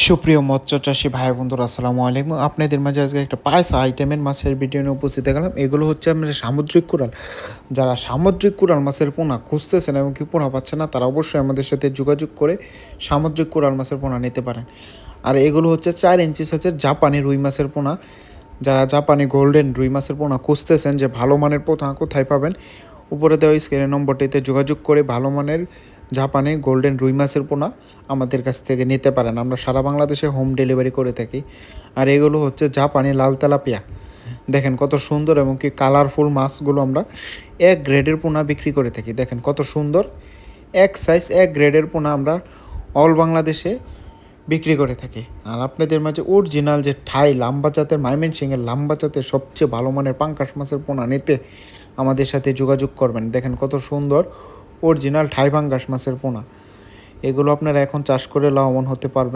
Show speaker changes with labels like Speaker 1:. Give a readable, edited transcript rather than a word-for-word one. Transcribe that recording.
Speaker 1: সুপ্রিয় মৎস্য চাষী ভাই বন্ধুরা আসসালামু আলাইকুম। আপনাদের মাঝে আজকে একটা পায়সা আইটেমের মাছের ভিডিও নিয়ে উপস্থিত গেলাম। এগুলো হচ্ছে আমাদের সামুদ্রিক কুড়াল। যারা সামুদ্রিক কুড়াল মাছের পোনা খুঁজতেছেন এবং কি পোনা পাচ্ছে না, তারা অবশ্যই আমাদের সাথে যোগাযোগ করে সামুদ্রিক কুড়াল মাছের পোনা নিতে পারেন। আর এগুলো হচ্ছে 4 ইঞ্চি সাইজের জাপানি রুই মাছের পোনা। যারা জাপানি গোল্ডেন রুই মাছের পোনা খুঁজতেছেন যে ভালো মানের পোনা কোথায় পাবেন, উপরে দেওয়া স্ক্রিনের নম্বরটিতে যোগাযোগ করে ভালো মানের জাপানি গোল্ডেন রুই মাছের পোনা আমাদের কাছ থেকে নিতে পারেন। আমরা সারা বাংলাদেশে হোম ডেলিভারি করে থাকি। আর এগুলো হচ্ছে জাপানি লাল তেলাপিয়া। দেখেন কত সুন্দর এবং কি কালারফুল মাছগুলো আমরা এক গ্রেডের পোনা বিক্রি করে থাকি। দেখেন কত সুন্দর এক সাইজ এক গ্রেডের পোনা আমরা অল বাংলাদেশে বিক্রি করে থাকি। আর আপনাদের মাঝে অরিজিনাল যে ঠাই লাম্বা জাতের ময়মনসিংহের লাম্বা জাতের সবচেয়ে ভালো মানের পাঙ্কাশ মাছের পোনা নিতে আমাদের সাথে যোগাযোগ করবেন। দেখেন কত সুন্দর অরিজিনাল ঠাই পাঙ্কাশ মাছের পোনা। এগুলো আপনারা এখন চাষ করে লাভবান হতে পারবেন।